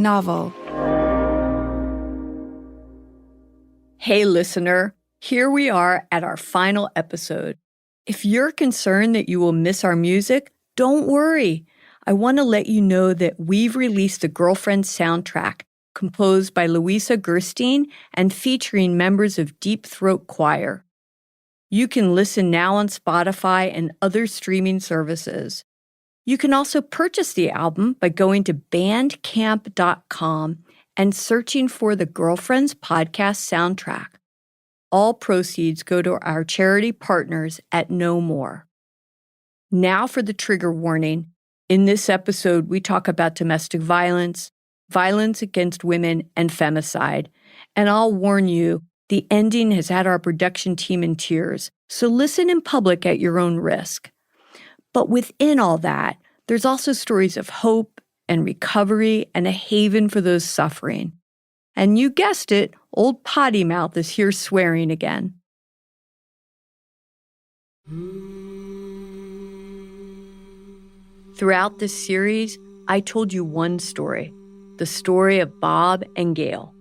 novel. Hey, listener. Here we are at our final episode. If you're concerned that you will miss our music, don't worry. I want to let you know that we've released the Girlfriend soundtrack, composed by Louisa Gerstein and featuring members of Deep Throat Choir. You can listen now on Spotify and other streaming services. You can also purchase the album by going to bandcamp.com and searching for the Girlfriends podcast soundtrack. All proceeds go to our charity partners at No More. Now for the trigger warning. In this episode, we talk about domestic violence, violence against women, and femicide. And I'll warn you, the ending has had our production team in tears, so listen in public at your own risk. But within all that, there's also stories of hope and recovery and a haven for those suffering. And you guessed it, old Potty Mouth is here swearing again. Throughout this series, I told you one story, the story of Bob and Gail.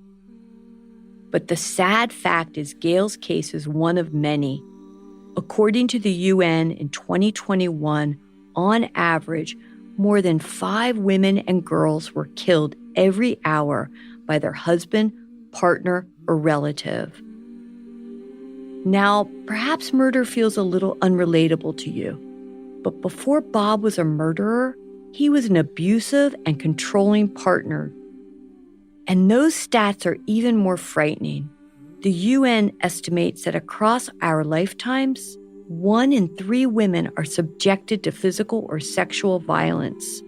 But the sad fact is Gail's case is one of many. According to the UN in 2021, on average, more than 5 women and girls were killed every hour by their husband, partner, or relative. Now, perhaps murder feels a little unrelatable to you, but before Bob was a murderer, he was an abusive and controlling partner. And those stats are even more frightening. The UN estimates that across our lifetimes, 1 in 3 women are subjected to physical or sexual violence.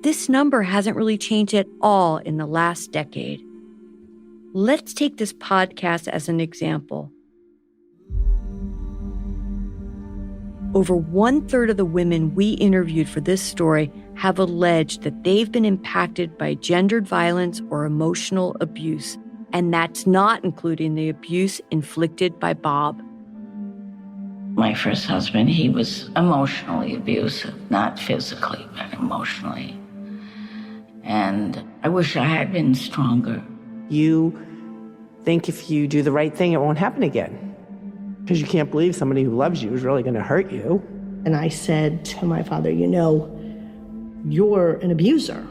This number hasn't really changed at all in the last decade. Let's take this podcast as an example. Over 1/3 of the women we interviewed for this story have alleged that they've been impacted by gendered violence or emotional abuse, and that's not including the abuse inflicted by Bob. My first husband, he was emotionally abusive, not physically, but emotionally. And I wish I had been stronger. You think if you do the right thing, it won't happen again. Because you can't believe somebody who loves you is really going to hurt you. And I said to my father, you're an abuser.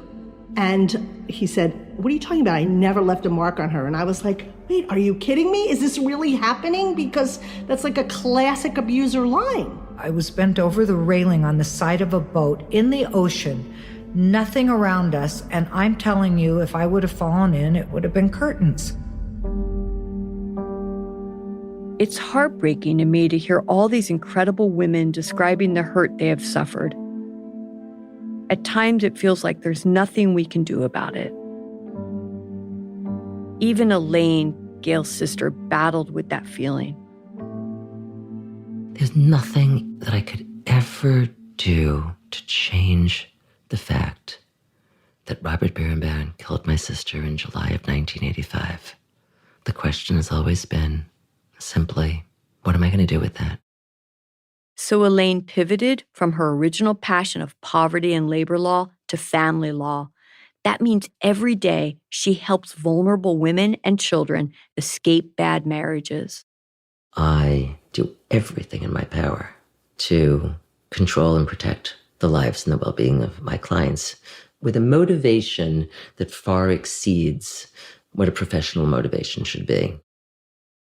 And he said, what are you talking about? I never left a mark on her. And I was like, wait, are you kidding me? Is this really happening? Because that's like a classic abuser line. I was bent over the railing on the side of a boat in the ocean, nothing around us. And I'm telling you, if I would have fallen in, it would have been curtains. It's heartbreaking to me to hear all these incredible women describing the hurt they have suffered. At times, it feels like there's nothing we can do about it. Even Alayne, Gail's sister, battled with that feeling. There's nothing that I could ever do to change the fact that Robert Birnbaum killed my sister in July of 1985. The question has always been, simply, what am I going to do with that? So Alayne pivoted from her original passion of poverty and labor law to family law. That means every day she helps vulnerable women and children escape bad marriages. I do everything in my power to control and protect the lives and the well-being of my clients with a motivation that far exceeds what a professional motivation should be.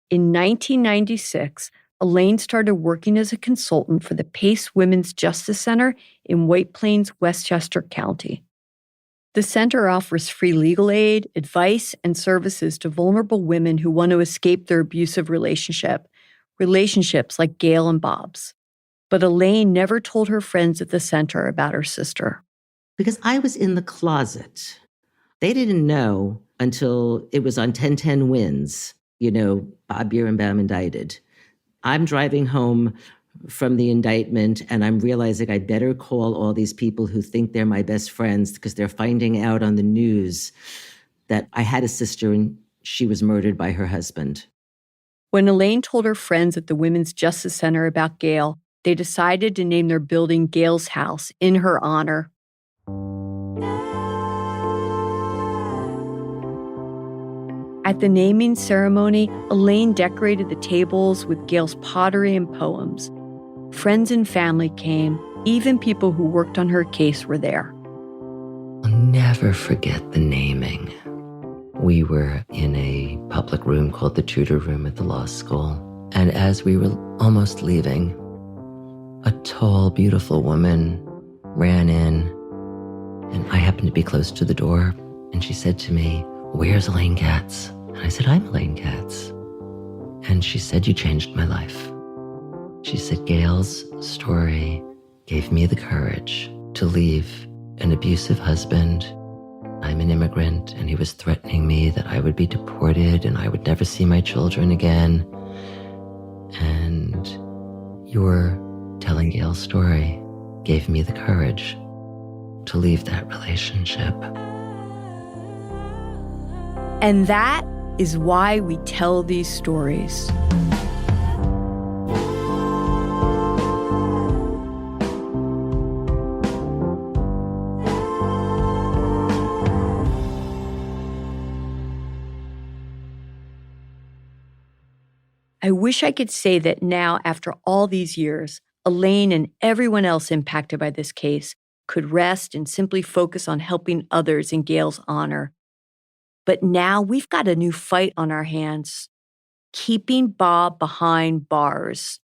In 1996, Alayne started working as a consultant for the Pace Women's Justice Center in White Plains, Westchester County. The center offers free legal aid, advice, and services to vulnerable women who want to escape their abusive relationships like Gail and Bob's. But Alayne never told her friends at the center about her sister. Because I was in the closet. They didn't know until it was on 1010 Wins. Bob Birnbaum indicted. I'm driving home from the indictment and I'm realizing I'd better call all these people who think they're my best friends because they're finding out on the news that I had a sister and she was murdered by her husband. When Alayne told her friends at the Women's Justice Center about Gail, they decided to name their building Gail's House in her honor. At the naming ceremony, Alayne decorated the tables with Gail's pottery and poems. Friends and family came. Even people who worked on her case were there. I'll never forget the naming. We were in a public room called the tutor room at the law school. And as we were almost leaving, a tall, beautiful woman ran in, and I happened to be close to the door, and she said to me, "Where's Alayne Katz?" And I said, "I'm Alayne Katz." And she said, "You changed my life." She said, "Gail's story gave me the courage to leave an abusive husband. I'm an immigrant, and he was threatening me that I would be deported and I would never see my children again. And your telling Gail's story gave me the courage to leave that relationship." And that is why we tell these stories. I wish I could say that now, after all these years, Alayne and everyone else impacted by this case could rest and simply focus on helping others in Gail's honor. But now we've got a new fight on our hands, keeping Bob behind bars.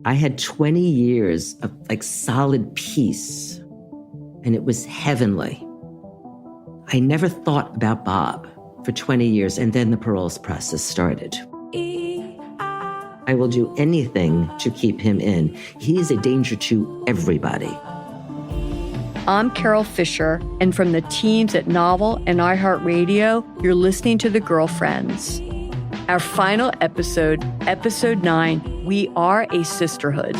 I had 20 years of solid peace, and it was heavenly. I never thought about Bob for 20 years, and then the parole process started. I will do anything to keep him in. He is a danger to everybody. I'm Carole Fisher, and from the teams at Novel and iHeartRadio, you're listening to The Girlfriends. Our final episode, episode 9, We Are a Sisterhood.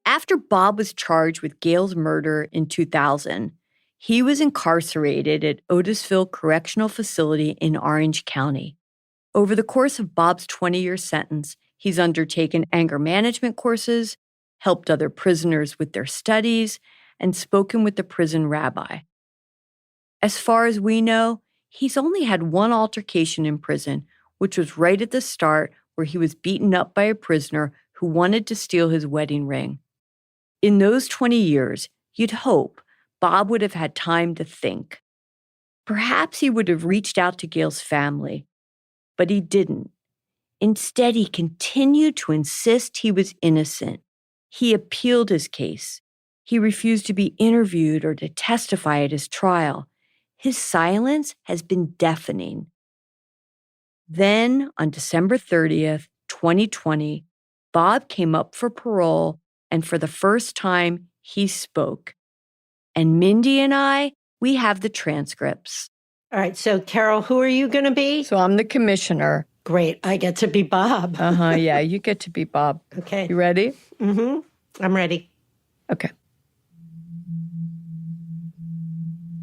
After Bob was charged with Gail's murder in 2000, he was incarcerated at Otisville Correctional Facility in Orange County. Over the course of Bob's 20-year sentence, he's undertaken anger management courses, helped other prisoners with their studies, and spoken with the prison rabbi. As far as we know, he's only had one altercation in prison, which was right at the start, where he was beaten up by a prisoner who wanted to steal his wedding ring. In those 20 years, you'd hope Bob would have had time to think. Perhaps he would have reached out to Gail's family, but he didn't. Instead, he continued to insist he was innocent. He appealed his case. He refused to be interviewed or to testify at his trial. His silence has been deafening. Then, on December 30th, 2020, Bob came up for parole, and for the first time, he spoke. And Mindy and I, we have the transcripts. All right, so Carole, who are you going to be? So I'm the commissioner. Great, I get to be Bob. Yeah, you get to be Bob. Okay. You ready? Mm-hmm. I'm ready. Okay.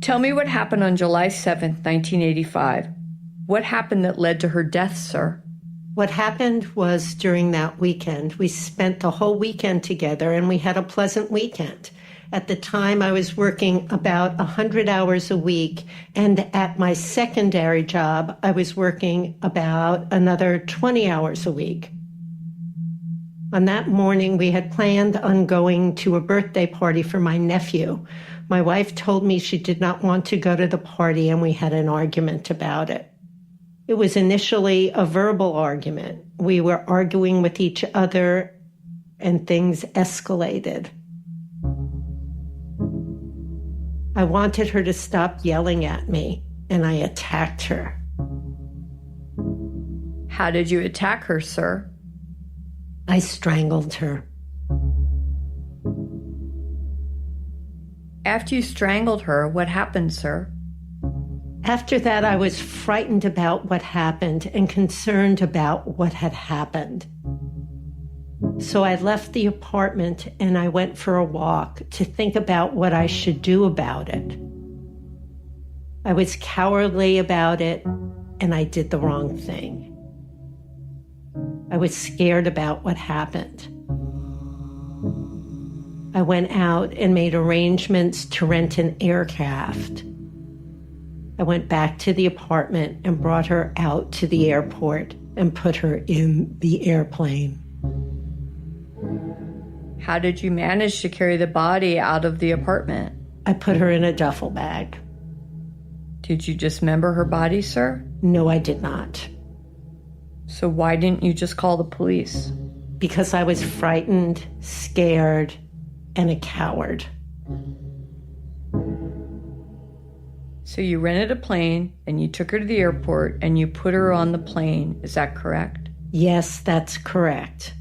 Tell me what happened on July 7th, 1985. What happened that led to her death, sir? What happened was during that weekend, we spent the whole weekend together and we had a pleasant weekend. At the time, I was working about 100 hours a week, and at my secondary job, I was working about another 20 hours a week. On that morning, we had planned on going to a birthday party for my nephew. My wife told me she did not want to go to the party, and we had an argument about it. It was initially a verbal argument. We were arguing with each other, and things escalated. I wanted her to stop yelling at me, and I attacked her. How did you attack her, sir? I strangled her. After you strangled her, what happened, sir? After that, I was frightened about what happened and concerned about what had happened. So I left the apartment and I went for a walk to think about what I should do about it. I was cowardly about it, and I did the wrong thing. I was scared about what happened. I went out and made arrangements to rent an aircraft. I went back to the apartment and brought her out to the airport and put her in the airplane. How did you manage to carry the body out of the apartment? I put her in a duffel bag. Did you dismember her body, sir? No, I did not. So why didn't you just call the police? Because I was frightened, scared, and a coward. So you rented a plane and you took her to the airport and you put her on the plane. Is that correct? Yes, that's correct.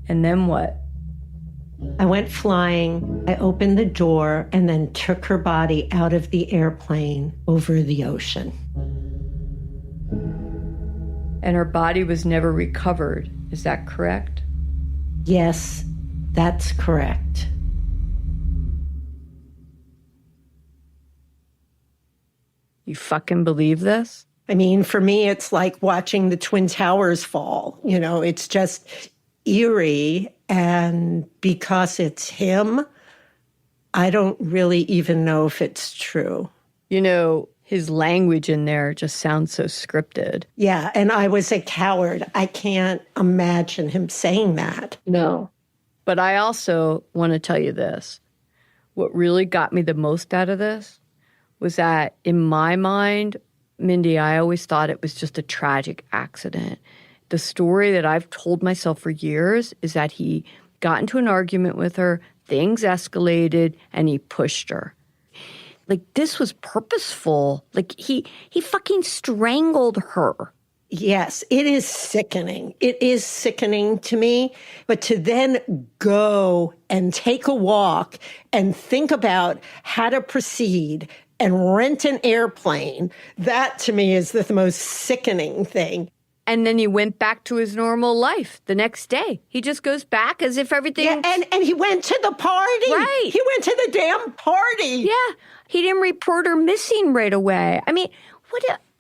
And then what? I went flying, I opened the door, and then took her body out of the airplane over the ocean. And her body was never recovered. Is that correct? Yes, that's correct. You fucking believe this? I mean, for me, it's like watching the Twin Towers fall. You know, it's just eerie. And because it's him, I don't really even know if it's true. You know, his language in there just sounds so scripted. Yeah, and I was a coward. I can't imagine him saying that. No. But I also want to tell you this. What really got me the most out of this was that in my mind, Mindy, I always thought it was just a tragic accident. The story that I've told myself for years is that he got into an argument with her, things escalated, and he pushed her. Like, this was purposeful. Like, he fucking strangled her. Yes, it is sickening. It is sickening to me. But to then go and take a walk and think about how to proceed and rent an airplane, that to me is the most sickening thing. And then he went back to his normal life the next day. He just goes back as if everything... Yeah, and he went to the party. Right. He went to the damn party. Yeah. He didn't report her missing right away. I mean,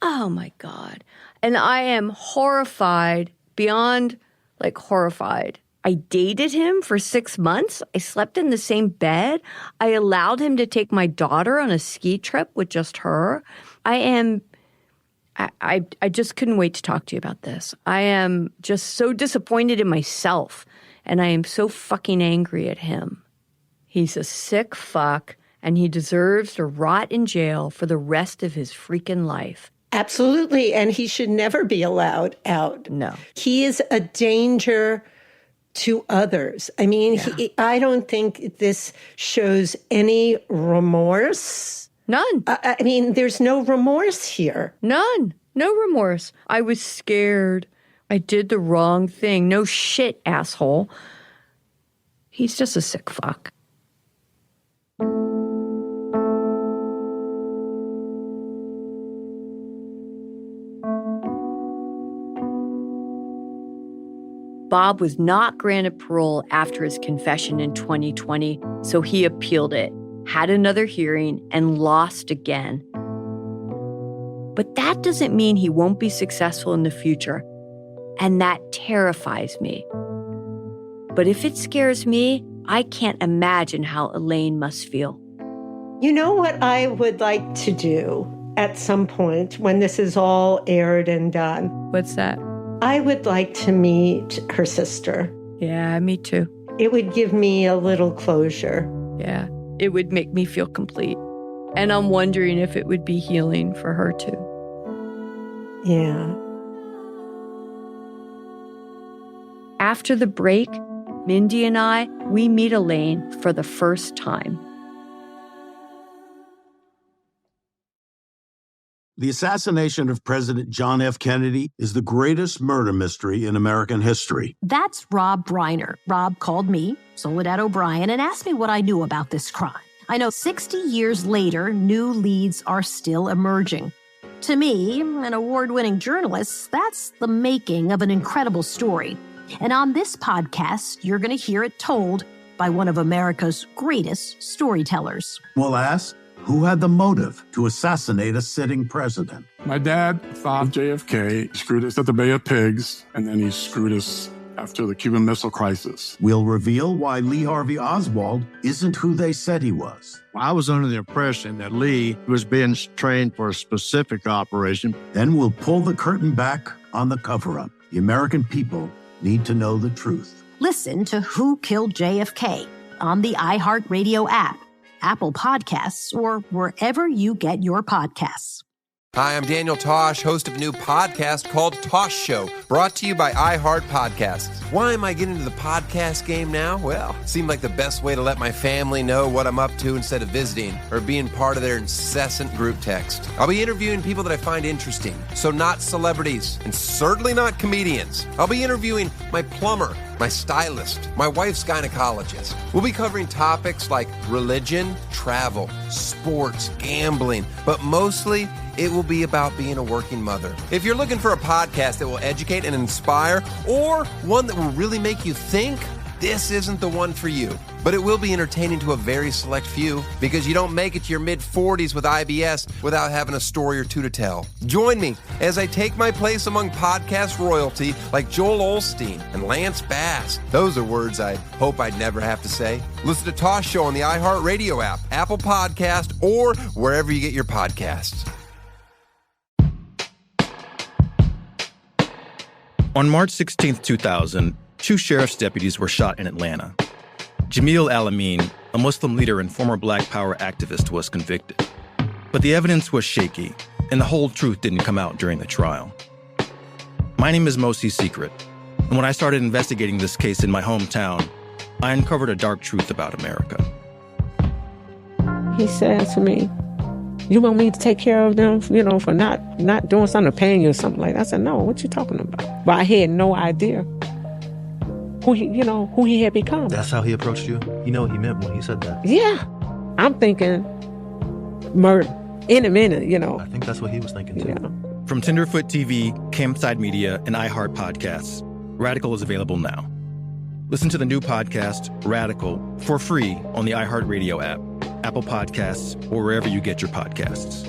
oh my God. And I am horrified, beyond like horrified. I dated him for 6 months. I slept in the same bed. I allowed him to take my daughter on a ski trip with just her. I just couldn't wait to talk to you about this. I am just so disappointed in myself, and I am so fucking angry at him. He's a sick fuck, and he deserves to rot in jail for the rest of his freaking life. Absolutely, and he should never be allowed out. No. He is a danger to others. I mean, I don't think this shows any remorse. None. I mean, there's no remorse here. None. No remorse. I was scared. I did the wrong thing. No shit, asshole. He's just a sick fuck. Bob was not granted parole after his confession in 2020, so he appealed it, had another hearing, and lost again. But that doesn't mean he won't be successful in the future, and that terrifies me. But if it scares me, I can't imagine how Alayne must feel. You know what I would like to do at some point when this is all aired and done? What's that? I would like to meet her sister. Yeah, me too. It would give me a little closure. Yeah, it would make me feel complete. And I'm wondering if it would be healing for her too. Yeah. After the break, Mindy and I, we meet Alayne for the first time. The assassination of President John F. Kennedy is the greatest murder mystery in American history. That's Rob Reiner. Rob called me, Soledad O'Brien, and asked me what I knew about this crime. I know 60 years later, new leads are still emerging. To me, an award-winning journalist, that's the making of an incredible story. And on this podcast, you're going to hear it told by one of America's greatest storytellers. We'll ask, who had the motive to assassinate a sitting president? My dad thought JFK screwed us at the Bay of Pigs, and then he screwed us after the Cuban Missile Crisis. We'll reveal why Lee Harvey Oswald isn't who they said he was. I was under the impression that Lee was being trained for a specific operation. Then we'll pull the curtain back on the cover-up. The American people need to know the truth. Listen to Who Killed JFK on the iHeartRadio app, Apple Podcasts, or wherever you get your podcasts. Hi, I'm Daniel Tosh, host of a new podcast called Tosh Show, brought to you by iHeart Podcasts. Why am I getting into the podcast game now? Well, it seemed like the best way to let my family know what I'm up to instead of visiting or being part of their incessant group text. I'll be interviewing people that I find interesting, so not celebrities, and certainly not comedians. I'll be interviewing my plumber, my stylist, my wife's gynecologist. We'll be covering topics like religion, travel, sports, gambling, but mostly it will be about being a working mother. If you're looking for a podcast that will educate and inspire, or one that will really make you think, this isn't the one for you. But it will be entertaining to a very select few, because you don't make it to your mid-40s with IBS without having a story or two to tell. Join me as I take my place among podcast royalty like Joel Osteen and Lance Bass. Those are words I hope I'd never have to say. Listen to Tosh Show on the iHeartRadio app, Apple Podcast, or wherever you get your podcasts. On March 16, 2000, 2 sheriff's deputies were shot in Atlanta. Jamil Al-Amin, a Muslim leader and former Black Power activist, was convicted. But the evidence was shaky, and the whole truth didn't come out during the trial. My name is Mosi Secret, and when I started investigating this case in my hometown, I uncovered a dark truth about America. He said to me, "You want me to take care of them, for not doing something to paying you or something like that?" I said, "No, what you talking about?" But I had no idea who he had become. That's how he approached you? You know what he meant when he said that? Yeah. I'm thinking murder in a minute, I think that's what he was thinking too. Yeah. From Tenderfoot TV, Campside Media, and iHeart Podcasts, Radical is available now. Listen to the new podcast, Radical, for free on the iHeartRadio app, Apple Podcasts, or wherever you get your podcasts.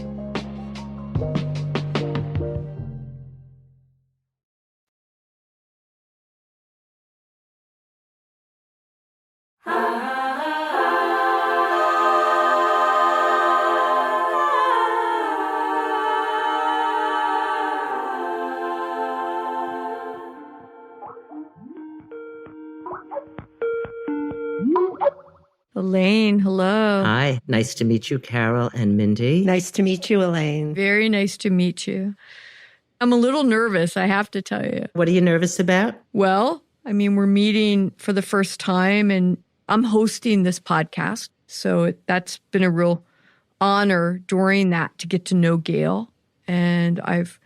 Alayne, hello. Hi, nice to meet you, Carole and Mindy. Nice to meet you, Alayne. Very nice to meet you. I'm a little nervous, I have to tell you. What are you nervous about? Well, we're meeting for the first time, and I'm hosting this podcast. So that's been a real honor during that to get to know Gail. And I've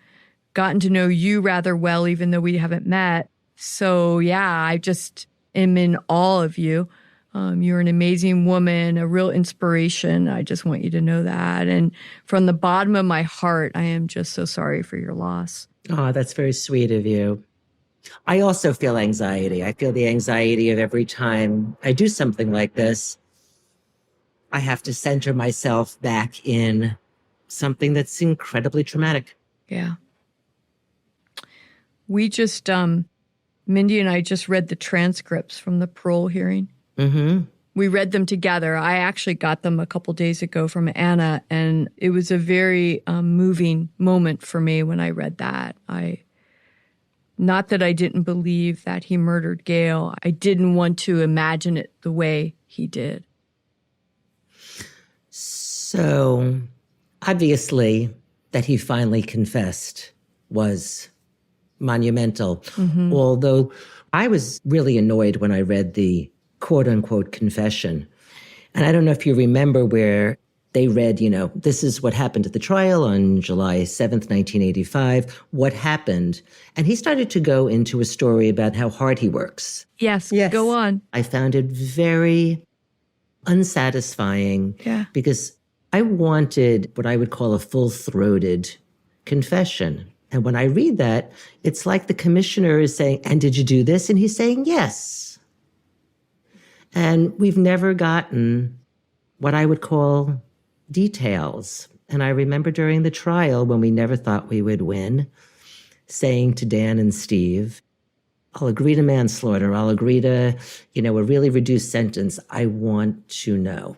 gotten to know you rather well, even though we haven't met. So yeah, I just am in awe of you. You're an amazing woman, a real inspiration. I just want you to know that. And from the bottom of my heart, I am just so sorry for your loss. Oh, that's very sweet of you. I also feel anxiety. I feel the anxiety of every time I do something like this. I have to center myself back in something that's incredibly traumatic. Yeah. We just, Mindy and I just read the transcripts from the parole hearing. Mm-hmm. We read them together. I actually got them a couple days ago from Anna, and it was a very moving moment for me when I read that. Not that I didn't believe that he murdered Gail. I didn't want to imagine it the way he did. So, obviously, that he finally confessed was monumental. Mm-hmm. Although I was really annoyed when I read the quote-unquote confession. And I don't know if you remember where they read, this is what happened at the trial on July 7th, 1985. What happened? And he started to go into a story about how hard he works. Yes. Go on. I found it very unsatisfying because I wanted what I would call a full-throated confession. And when I read that, it's like the commissioner is saying, and did you do this? And he's saying, yes. And we've never gotten what I would call details. And I remember during the trial, when we never thought we would win, saying to Dan and Steve, I'll agree to manslaughter. I'll agree to, a really reduced sentence. I want to know.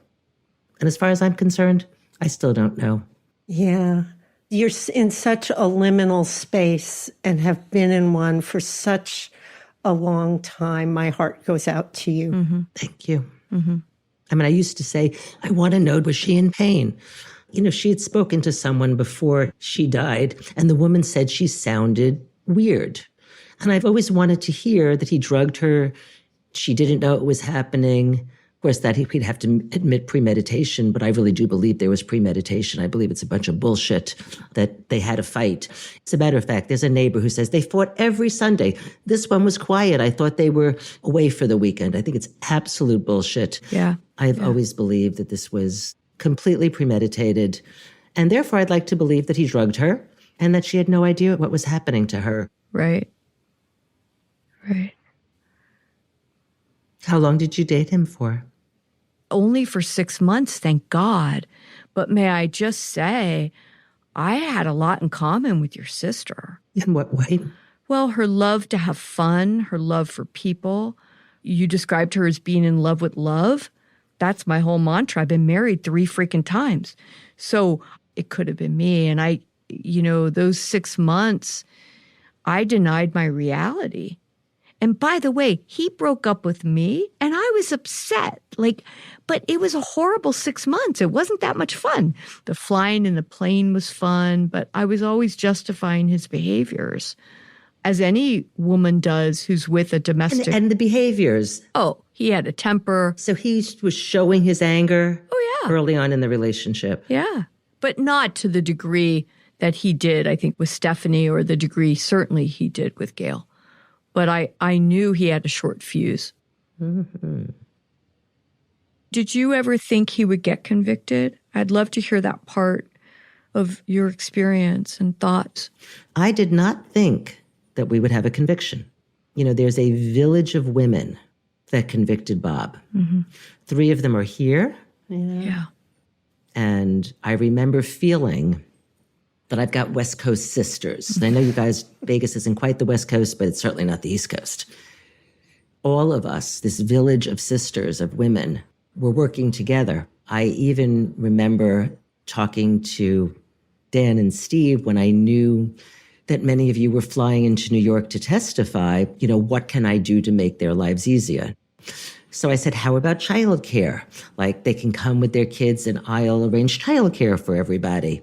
And as far as I'm concerned, I still don't know. Yeah. You're in such a liminal space and have been in one for such a long time. My heart goes out to you. Mm-hmm. Thank you. Mm-hmm. I mean, I used to say, I want to know, was she in pain? She had spoken to someone before she died, and the woman said she sounded weird. And I've always wanted to hear that he drugged her. She didn't know it was happening. Of course, that he'd have to admit premeditation, but I really do believe there was premeditation. I believe it's a bunch of bullshit that they had a fight. As a matter of fact, there's a neighbor who says they fought every Sunday. This one was quiet. I thought they were away for the weekend. I think it's absolute bullshit. Yeah. I've always believed that this was completely premeditated. And therefore, I'd like to believe that he drugged her and that she had no idea what was happening to her. Right. Right. How long did you date him for? Only for 6 months, thank God. But may I just say, I had a lot in common with your sister. In what way? Well, her love to have fun, her love for people. You described her as being in love with love. That's my whole mantra. I've been married 3 freaking times. So it could have been me. And I, those 6 months, I denied my reality. And by the way, he broke up with me and I was upset. But it was a horrible 6 months. It wasn't that much fun. The flying in the plane was fun, but I was always justifying his behaviors, as any woman does who's with a domestic. And the behaviors. Oh, he had a temper. So he was showing his anger early on in the relationship. Yeah, but not to the degree that he did, I think, with Stephanie, or the degree certainly he did with Gail. But I knew he had a short fuse. Mm-hmm. Did you ever think he would get convicted? I'd love to hear that part of your experience and thoughts. I did not think that we would have a conviction. There's a village of women that convicted Bob. Mm-hmm. 3 of them are here. Yeah. And I remember feeling that I've got West Coast sisters. And I know you guys, Vegas isn't quite the West Coast, but it's certainly not the East Coast. All of us, this village of sisters, of women, were working together. I even remember talking to Dan and Steve when I knew that many of you were flying into New York to testify, what can I do to make their lives easier? So I said, how about childcare? They can come with their kids and I'll arrange childcare for everybody.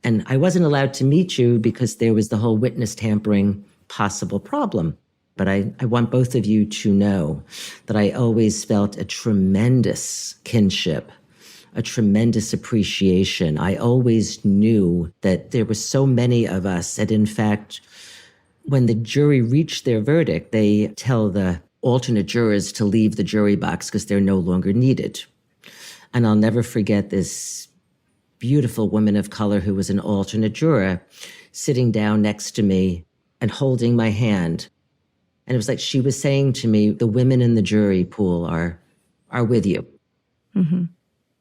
And I wasn't allowed to meet you because there was the whole witness tampering possible problem. But I want both of you to know that I always felt a tremendous kinship, a tremendous appreciation. I always knew that there were so many of us that, in fact, when the jury reached their verdict, they tell the alternate jurors to leave the jury box because they're no longer needed. And I'll never forget this beautiful woman of color who was an alternate juror sitting down next to me and holding my hand. And it was like she was saying to me, the women in the jury pool are with you. Mm-hmm.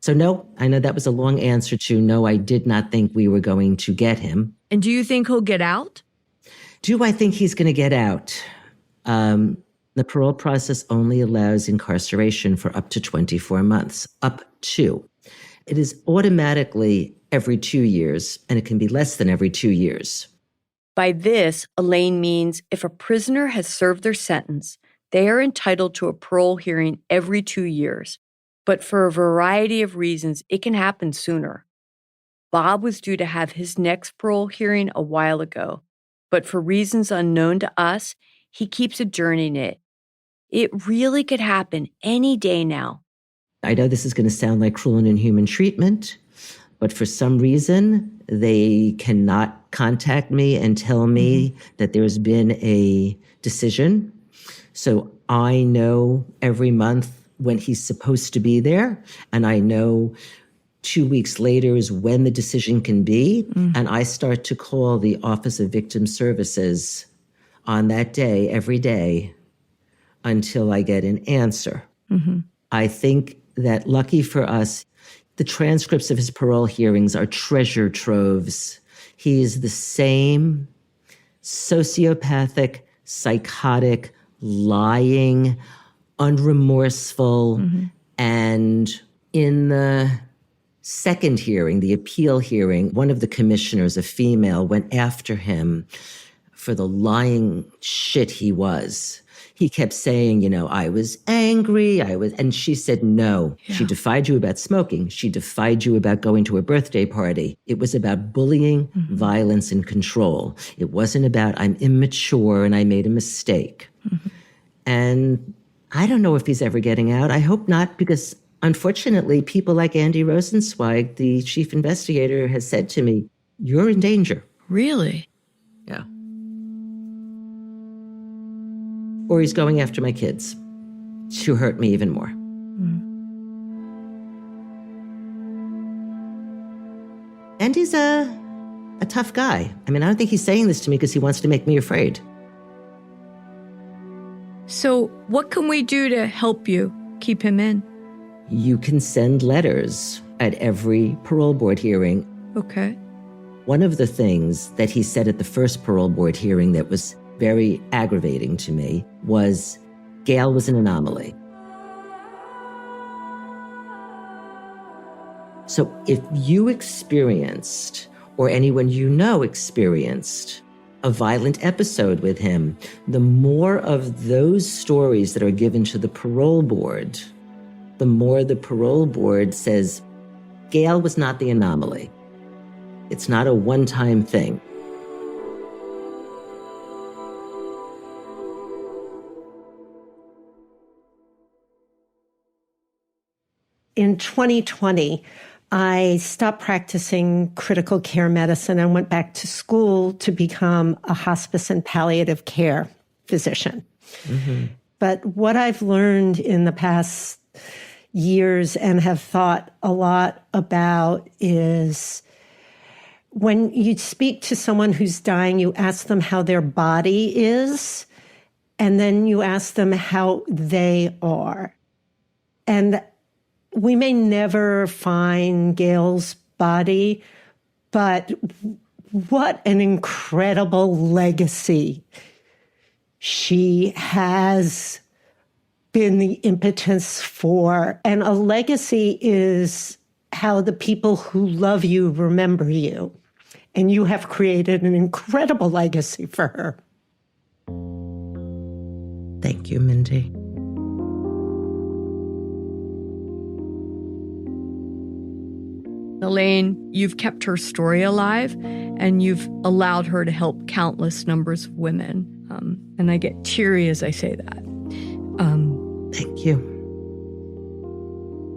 So no, I know that was a long answer to no, I did not think we were going to get him. And do you think he'll get out? Do I think he's going to get out? The parole process only allows incarceration for up to 24 months, up to. It is automatically every 2 years, and it can be less than every 2 years. By this, Alayne means if a prisoner has served their sentence, they are entitled to a parole hearing every 2 years. But for a variety of reasons, it can happen sooner. Bob was due to have his next parole hearing a while ago, but for reasons unknown to us, he keeps adjourning it. It really could happen any day now. I know this is going to sound like cruel and inhuman treatment, but for some reason, they cannot contact me and tell me that there's been a decision. So I know every month when he's supposed to be there, and I know 2 weeks later is when the decision can be, and I start to call the Office of Victim Services on that day, every day, until I get an answer. I think that lucky for us, the transcripts of his parole hearings are treasure troves. He is the same sociopathic, psychotic, lying, unremorseful, and in the second hearing, the appeal hearing, one of the commissioners, a female, went after him for the lying shit he was. He kept saying, I was angry, and she said no. Yeah. She defied you about smoking. She defied you about going to a birthday party. It was about bullying, violence, and control. It wasn't about I'm immature and I made a mistake. And I don't know if he's ever getting out. I hope not, because unfortunately, people like Andy Rosenzweig, the chief investigator, has said to me, you're in danger. Really? Yeah. Or he's going after my kids to hurt me even more. Andy's a tough guy. I mean, I don't think he's saying this to me because he wants to make me afraid. So what can we do to help you keep him in? You can send letters at every parole board hearing. Okay. One of the things that he said at the first parole board hearing that was very aggravating to me was Gail was an anomaly. So if you experienced, or anyone you know experienced, a violent episode with him, the more of those stories that are given to the parole board, the more the parole board says, Gail was not the anomaly. It's not a one-time thing. In 2020, I stopped practicing critical care medicine and went back to school to become a hospice and palliative care physician. But what I've learned in the past years and have thought a lot about is when you speak to someone who's dying, you ask them how their body is, and then you ask them how they are. And we may never find Gail's body, but what an incredible legacy she has been the impetus for. And a legacy is how the people who love you remember you. And you have created an incredible legacy for her. Thank you, Mindy. Alayne, you've kept her story alive, and you've allowed her to help countless numbers of women. And I get teary as I say that. Thank you.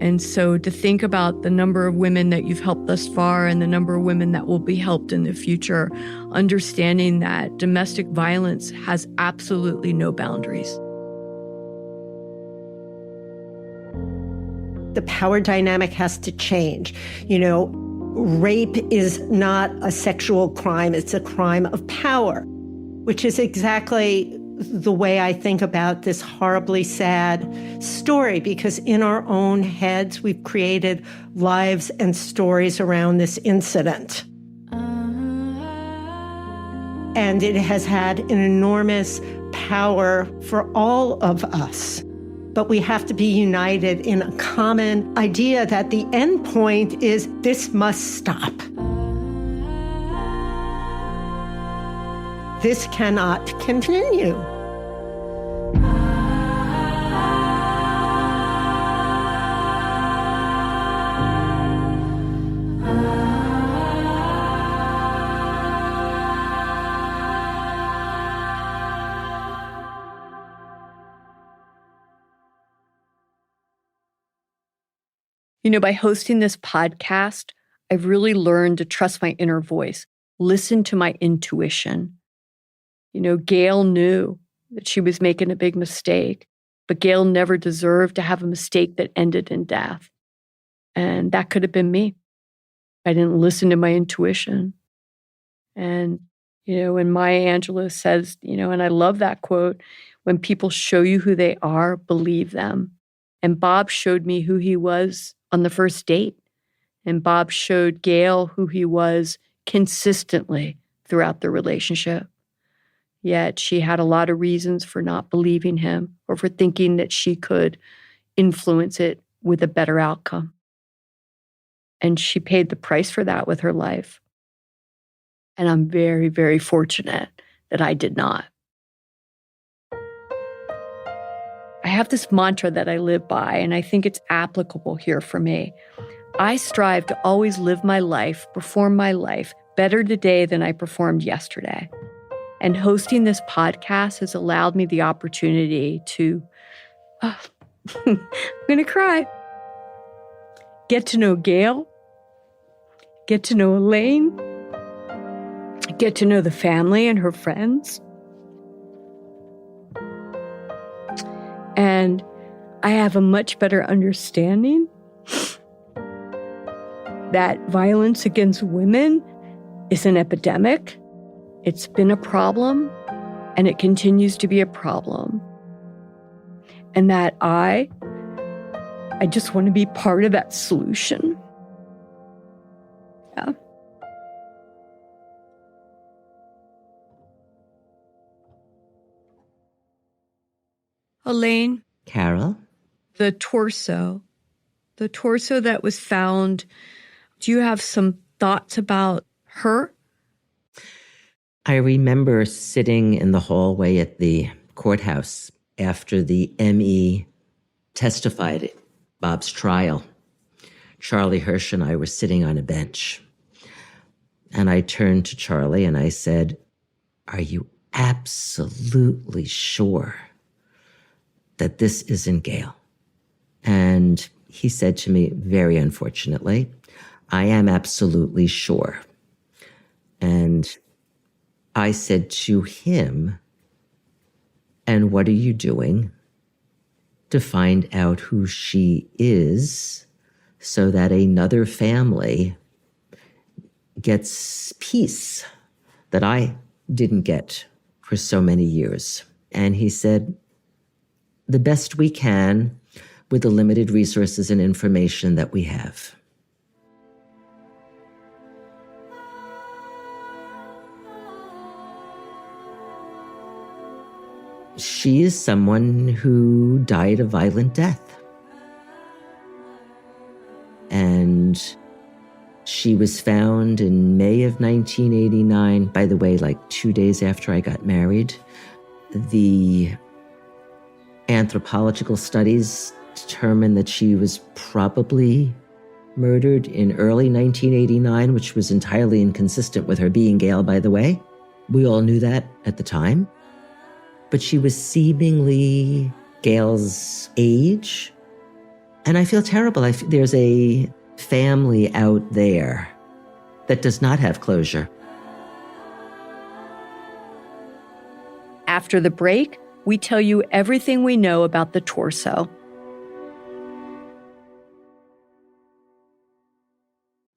And so to think about the number of women that you've helped thus far and the number of women that will be helped in the future, understanding that domestic violence has absolutely no boundaries. The power dynamic has to change. Rape is not a sexual crime, it's a crime of power, which is exactly the way I think about this horribly sad story, because in our own heads, we've created lives and stories around this incident. And it has had an enormous power for all of us. But we have to be united in a common idea that the end point is this must stop. This cannot continue. By hosting this podcast, I've really learned to trust my inner voice, listen to my intuition. Gail knew that she was making a big mistake, But Gail never deserved to have a mistake that ended in death. And that could have been me. I didn't listen to my intuition. And, when Maya Angelou says, and I love that quote, when people show you who they are, believe them. And Bob showed me who he was on the first date. And Bob showed Gail who he was consistently throughout the relationship. Yet she had a lot of reasons for not believing him or for thinking that she could influence it with a better outcome. And she paid the price for that with her life. And I'm very, very fortunate that I did not. I have this mantra that I live by, and I think it's applicable here for me. I strive to always live my life, perform my life better today than I performed yesterday. And hosting this podcast has allowed me the opportunity to, I'm going to cry, get to know Gail, get to know Alayne, get to know the family and her friends. And I have a much better understanding that violence against women is an epidemic. It's been a problem, and it continues to be a problem. And that I just want to be part of that solution. Yeah. Alayne. Carole? The torso that was found, do you have some thoughts about her? I remember sitting in the hallway at the courthouse after the ME testified at Bob's trial. Charlie Hirsch and I were sitting on a bench. And I turned to Charlie and I said, "Are you absolutely sure that this isn't Gail?" And he said to me, very unfortunately, "I am absolutely sure." And I said to him, "And what are you doing to find out who she is so that another family gets peace that I didn't get for so many years?" And he said, "The best we can with the limited resources and information that we have." She is someone who died a violent death. And she was found in May of 1989, by the way, like 2 days after I got married. The anthropological studies determined that she was probably murdered in early 1989, which was entirely inconsistent with her being Gail, by the way. We all knew that at the time. But she was seemingly Gail's age. And I feel terrible. There's a family out there that does not have closure. After the break, we tell you everything we know about the torso.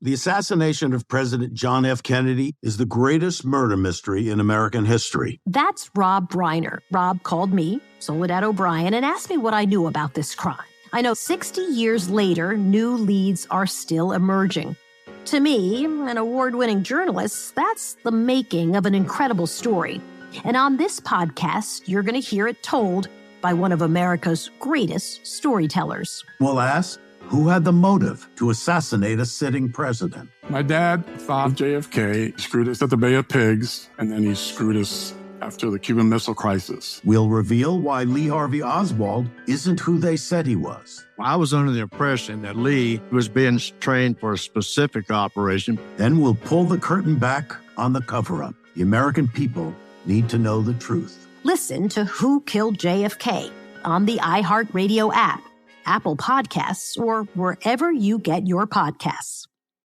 The assassination of President John F. Kennedy is the greatest murder mystery in American history. That's Rob Reiner. Rob called me, Soledad O'Brien, and asked me what I knew about this crime. I know 60 years later, new leads are still emerging. To me, an award-winning journalist, that's the making of an incredible story. And on this podcast, you're going to hear it told by one of America's greatest storytellers. We'll ask, who had the motive to assassinate a sitting president? My dad thought JFK screwed us at the Bay of Pigs, and then he screwed us after the Cuban Missile Crisis. We'll reveal why Lee Harvey Oswald isn't who they said he was. I was under the impression that Lee was being trained for a specific operation. Then we'll pull the curtain back on the cover-up. The American people need to know the truth. Listen to Who Killed JFK on the iHeartRadio app, Apple Podcasts, or wherever you get your podcasts.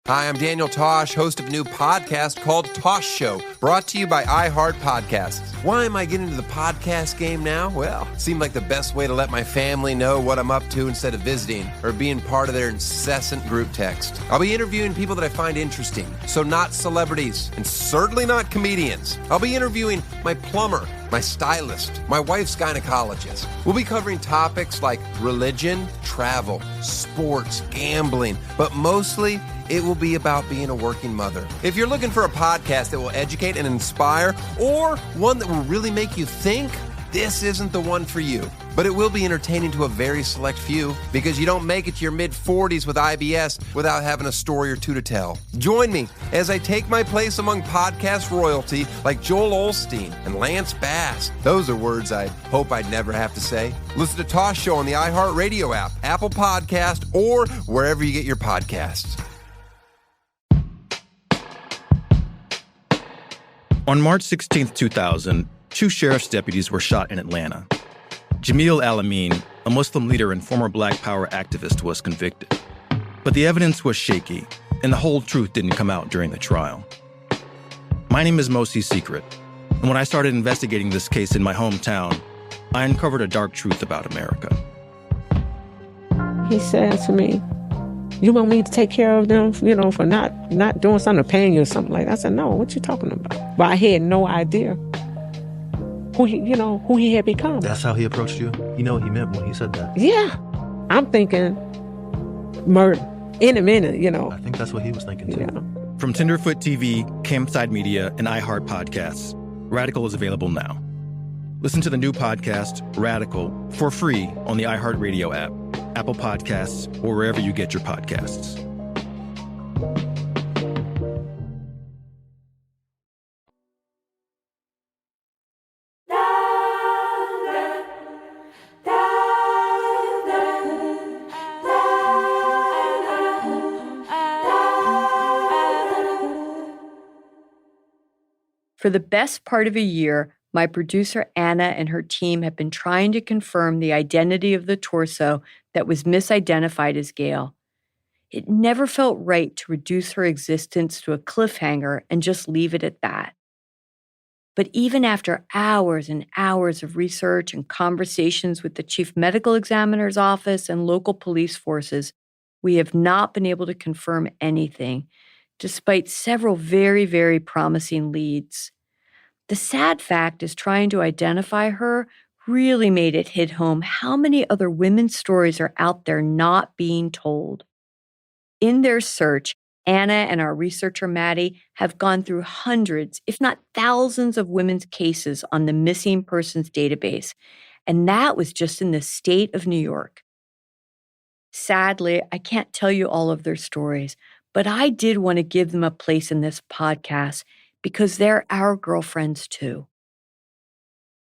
Hi, I'm Daniel Tosh, host of a new podcast called Tosh Show, brought to you by iHeart Podcasts. Why am I getting into the podcast game now? Well, it seemed like the best way to let my family know what I'm up to instead of visiting or being part of their incessant group text. I'll be interviewing people that I find interesting, so not celebrities, and certainly not comedians. I'll be interviewing my plumber, my stylist, my wife's gynecologist. We'll be covering topics like religion, travel, sports, gambling, but mostly it will be about being a working mother. If you're looking for a podcast that will educate and inspire, or one that will really make you think, this isn't the one for you. But it will be entertaining to a very select few, because you don't make it to your mid-40s with IBS without having a story or two to tell. Join me as I take my place among podcast royalty like Joel Osteen and Lance Bass. Those are words I hope I'd never have to say. Listen to Tosh Show on the iHeartRadio app, Apple Podcast, or wherever you get your podcasts. On March 16, 2000, 2 sheriff's deputies were shot in Atlanta. Mindy and Alayne, a Muslim leader and former Black Power activist, was convicted. But the evidence was shaky, and the whole truth didn't come out during the trial. My name is Mosi Secret, and when I started investigating this case in my hometown, I uncovered a dark truth about America. He said to me, "You want me to take care of them, for not doing something to paying you or something like that?" I said, "No, what you talking about?" But I had no idea who he had become. That's how he approached you? You know what he meant when he said that? Yeah. I'm thinking murder in a minute, I think that's what he was thinking too. Yeah. From Tenderfoot TV, Campside Media, and iHeart Podcasts, Radical is available now. Listen to the new podcast, Radical, for free on the iHeartRadio app, Apple Podcasts, or wherever you get your podcasts. For the best part of a year, my producer Anna and her team have been trying to confirm the identity of the torso that was misidentified as Gail. It never felt right to reduce her existence to a cliffhanger and just leave it at that. But even after hours and hours of research and conversations with the chief medical examiner's office and local police forces, we have not been able to confirm anything, despite several very, very promising leads. The sad fact is trying to identify her really made it hit home how many other women's stories are out there not being told. In their search, Anna and our researcher Maddie have gone through hundreds, if not thousands, of women's cases on the missing persons database, and that was just in the state of New York. Sadly, I can't tell you all of their stories, but I did want to give them a place in this podcast because they're our girlfriends too.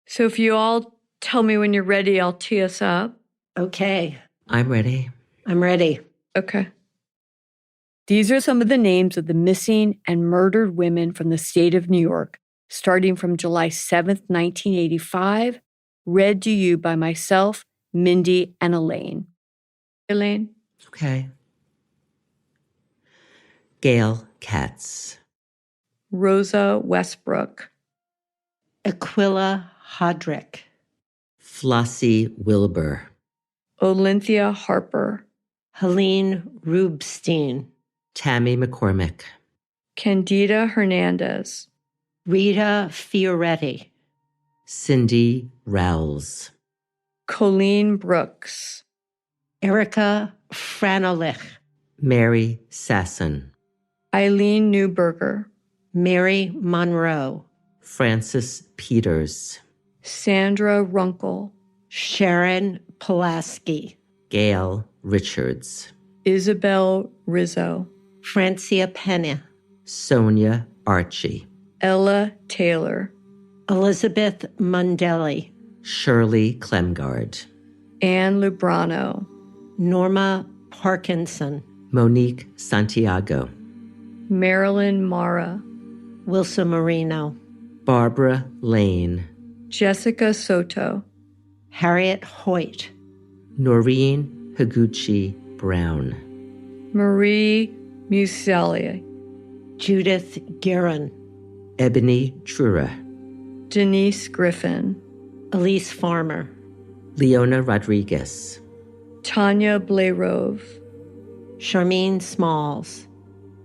So if you all tell me when you're ready, I'll tee us up. Okay. I'm ready. I'm ready. Okay. These are some of the names of the missing and murdered women from the state of New York, starting from July 7th, 1985, read to you by myself, Mindy and Alayne. Alayne? Okay. Gail Katz. Rosa Westbrook. Aquila Hodrick. Flossie Wilbur. Olyntha Harper. Helene Rubstein. Tammy McCormick. Candida Hernandez. Rita Fioretti. Cindy Rowles. Colleen Brooks. Erica Franolich. Mary Sasson. Eileen Newberger. Mary Monroe. Frances Peters. Sandra Runkle. Sharon Pulaski. Gail Richards. Isabel Rizzo. Francia Pena. Sonia Archie. Ella Taylor. Elizabeth Mundelli. Shirley Klemgard. Anne Lubrano. Norma Parkinson. Monique Santiago. Marilyn Mara. Wilson Marino. Barbara Lane. Jessica Soto. Harriet Hoyt. Noreen Higuchi Brown. Marie Musalia, Judith Guerin, Ebony Trura, Denise Griffin, Elise Farmer, Leona Rodriguez, Tanya Blairove, Charmaine Smalls,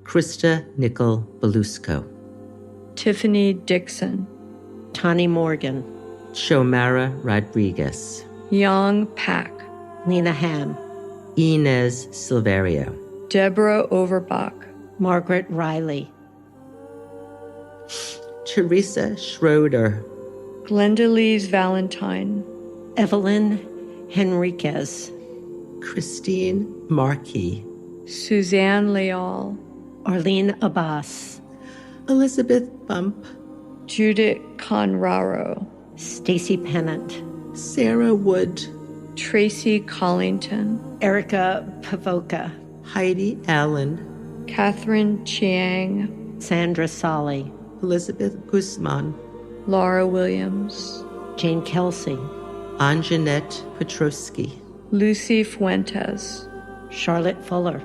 Krista Nickel Belusco, Tiffany Dixon, Tani Morgan, Shomara Rodriguez, Yang Pak, Lena Ham, Inez Silverio, Deborah Overbach, Margaret Riley, Teresa Schroeder, Glendalise Valentine, Evelyn Henriquez, Christine Markey, Suzanne Leal, Arlene Abbas, Elizabeth Bump, Judith Conraro, Stacy Pennant, Sarah Wood, Tracy Collington, Erica Pavoka, Heidi Allen, Catherine Chiang, Sandra Solly, Elizabeth Guzman, Laura Williams, Jane Kelsey, Anjanette Petrosky, Lucy Fuentes, Charlotte Fuller,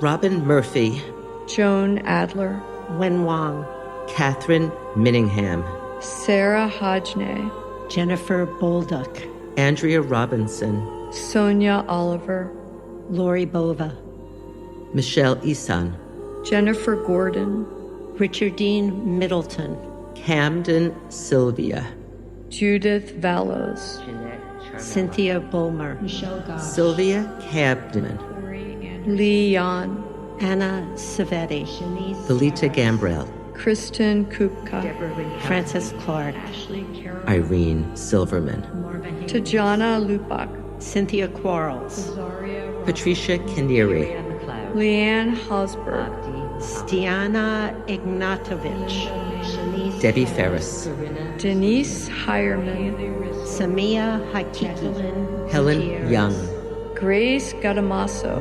Robin Murphy, Joan Adler, Wen Wang, Catherine Minningham, Sarah Hodgney, Jennifer Bolduc, Andrea Robinson, Sonia Oliver, Lori Bova, Michelle Isan, Jennifer Gordon, Richard Dean Middleton, Camden Sylvia, Judith Vallows, Cynthia Bulmer, Sylvia Cabman, Lee Yan, Anna Savetti, Belita Gambrell, Kristen Kupka, Frances Clark, Irene Silverman, Tajana Lupak, Cynthia Quarles, Patricia Kinneary, Leanne Hosberg, Stiana Ignatovich, Debbie Ferris, Denise Hireman, Samia Hakiki, Helen Young, Grace Gadamaso,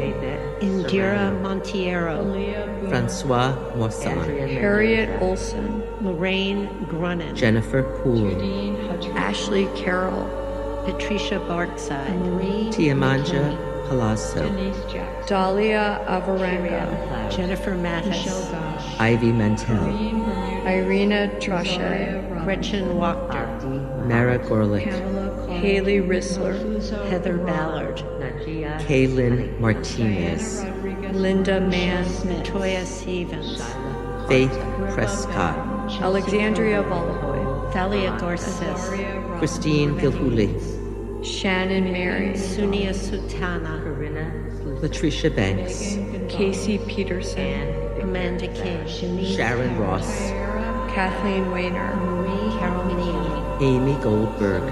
Indira Montiero, Francois Morsan, Harriet Olson, Lorraine Grunin, Jennifer Poole, Ashley Carroll, Patricia Barkside, Tiamanja Palazzo, Dahlia Avarenga, Jennifer Mattis, Ivy Mantel, Irina Trochet, Gretchen Wachter, Mara Gorlick, Haley Rissler, Heather Ballard, Kaylin Martinez, Linda Mann, Toya Stevens, Faith Prescott, Alexandria Volahoy, Thalia Garces, Christine Gilhooly, Shannon Mary, Sunia Sutana, Latricia Banks, Casey Peterson, Amanda King, Sharon Ross, Kathleen Weiner, Carol Neal, Amy Goldberg,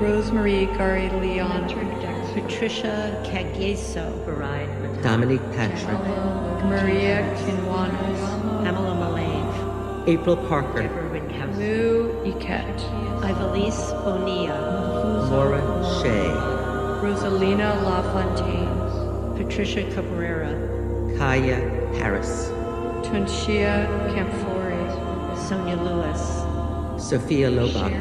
Rosemarie Garigliano, Patricia Cagieso, Dominique Patrick, Maria Kinwanis, Pamela Mullane, April Parker, Lou Iket, Ivelisse Bonilla, Laura Shea, Rosalina LaFontaine, Patricia Cabrera, Kaya Harris, Tunshia Camfori, Sonia Lewis, Sophia Lobach,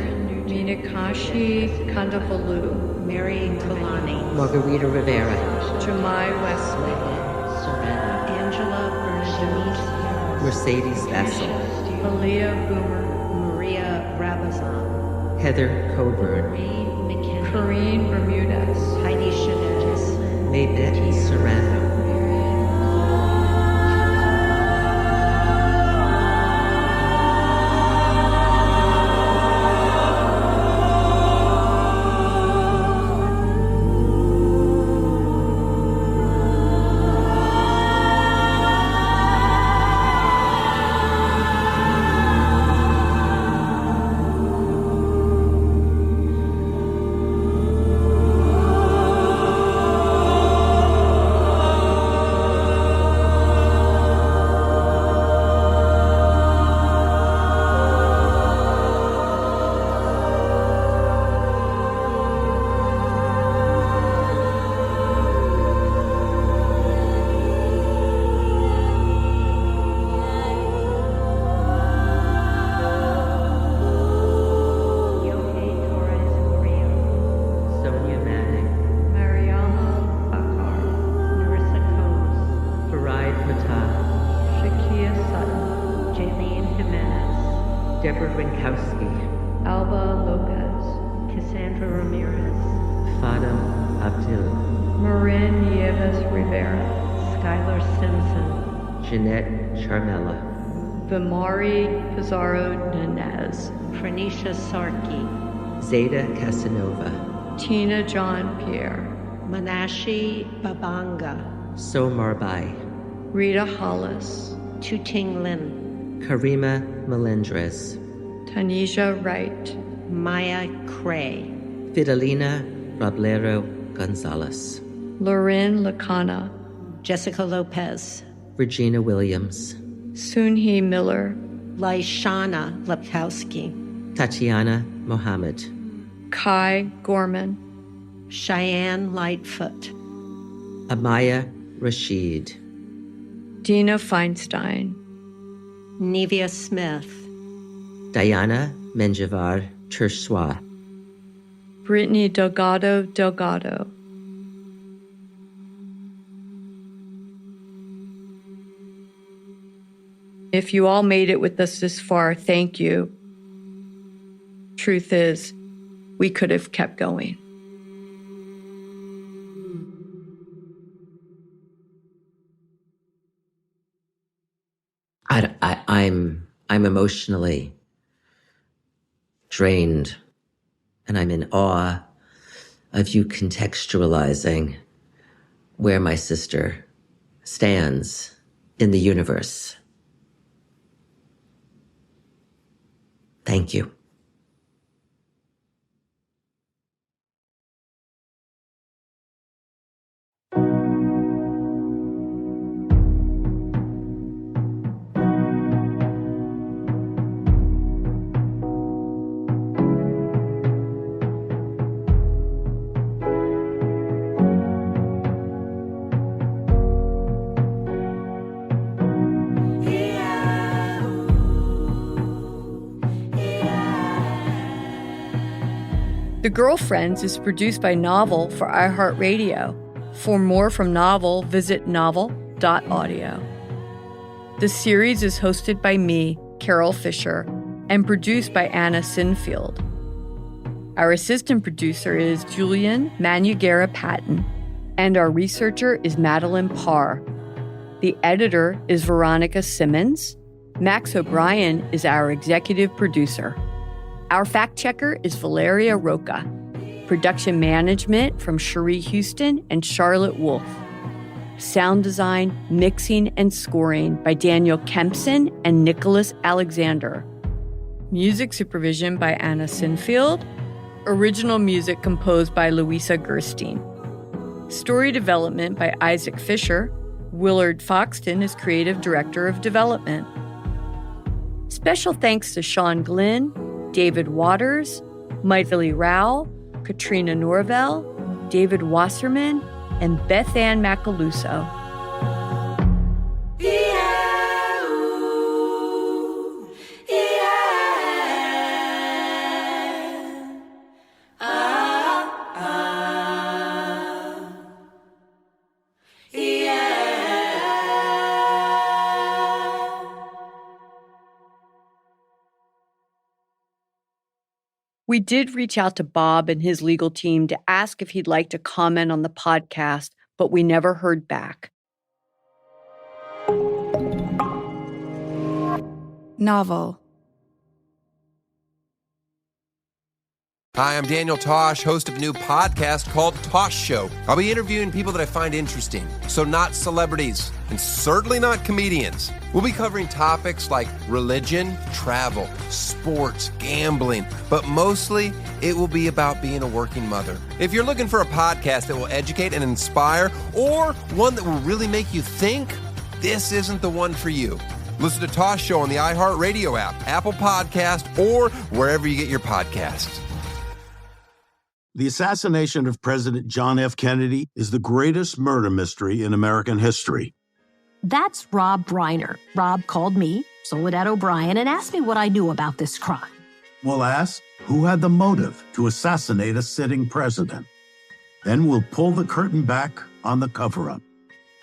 Minakashi Kandavalu, Mary Kalani, Margarita Rivera, Jemai Wesley, Angela Bernadette, Mercedes Vassal, Aaliyah Boomer, Maria Rabazan, Heather Coburn, Corrine Bermudez, Heidi Chavez, Maybeth Serrano, Deborah Rinkowski, Alba Lopez, Cassandra Ramirez, Fadam Abdul, Marin Nieves Rivera, Skylar Simpson, Jeanette Charmella, Vimari Pizarro Nanez, Pranisha Sarki, Zeta Casanova, Tina John Pierre, Manashi Babanga, Somar Bai, Rita Hollis, Tuting Lin, Karima Melendrez, Tanisha Wright, Maya Cray, Fidelina Roblero Gonzalez, Lorin Lacana, Jessica Lopez, Regina Williams, Sunhee Miller, Laishana Lepkowski, Tatiana Mohammed, Kai Gorman, Cheyenne Lightfoot, Amaya Rashid, Dina Feinstein, Nevia Smith, Diana Menjivar Tersois, Brittany Delgado Delgado, if you all made it with us this far, thank you. Truth is, we could have kept going. I'm emotionally drained, and I'm in awe of you contextualizing where my sister stands in the universe. Thank you. The Girlfriends is produced by Novel for iHeartRadio. For more from Novel, visit novel.audio. The series is hosted by me, Carole Fisher, and produced by Anna Sinfield. Our assistant producer is Julian Manugera-Patton, and our researcher is Madeline Parr. The editor is Veronica Simmons. Max O'Brien is our executive producer. Our fact checker is Valeria Roca. Production management from Cherie Houston and Charlotte Wolfe. Sound design, mixing, and scoring by Daniel Kempson and Nicholas Alexander. Music supervision by Anna Sinfield. Original music composed by Louisa Gerstein. Story development by Isaac Fisher. Willard Foxton is creative director of development. Special thanks to Sean Glynn, David Waters, Maithili Rao, Katrina Norvell, David Wasserman, and Beth Ann Macaluso. We did reach out to Bob and his legal team to ask if he'd like to comment on the podcast, but we never heard back. Novel. Hi, I'm Daniel Tosh, host of a new podcast called Tosh Show. I'll be interviewing people that I find interesting, so not celebrities, and certainly not comedians. We'll be covering topics like religion, travel, sports, gambling, but mostly it will be about being a working mother. If you're looking for a podcast that will educate and inspire, or one that will really make you think, this isn't the one for you. Listen to Tosh Show on the iHeartRadio app, Apple Podcast, or wherever you get your podcasts. The assassination of President John F. Kennedy is the greatest murder mystery in American history. That's Rob Reiner. Rob called me, Soledad O'Brien, and asked me what I knew about this crime. We'll ask who had the motive to assassinate a sitting president. Then we'll pull the curtain back on the cover-up.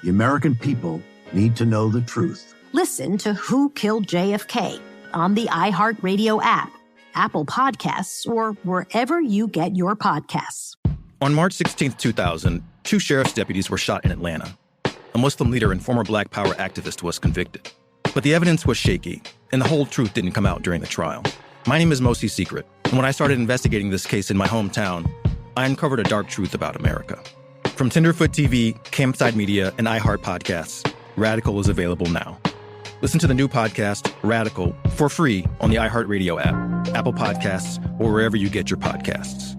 The American people need to know the truth. Listen to Who Killed JFK, on the iHeartRadio app, Apple Podcasts, or wherever you get your podcasts. On March 16, 2000, 2 sheriff's deputies were shot in Atlanta. A Muslim leader and former Black Power activist was convicted. But the evidence was shaky, and the whole truth didn't come out during the trial. My name is Mosi Secret, and when I started investigating this case in my hometown, I uncovered a dark truth about America. From Tenderfoot TV, Campside Media, and iHeart Podcasts, Radical is available now. Listen to the new podcast, Radical, for free on the iHeartRadio app, Apple Podcasts, or wherever you get your podcasts.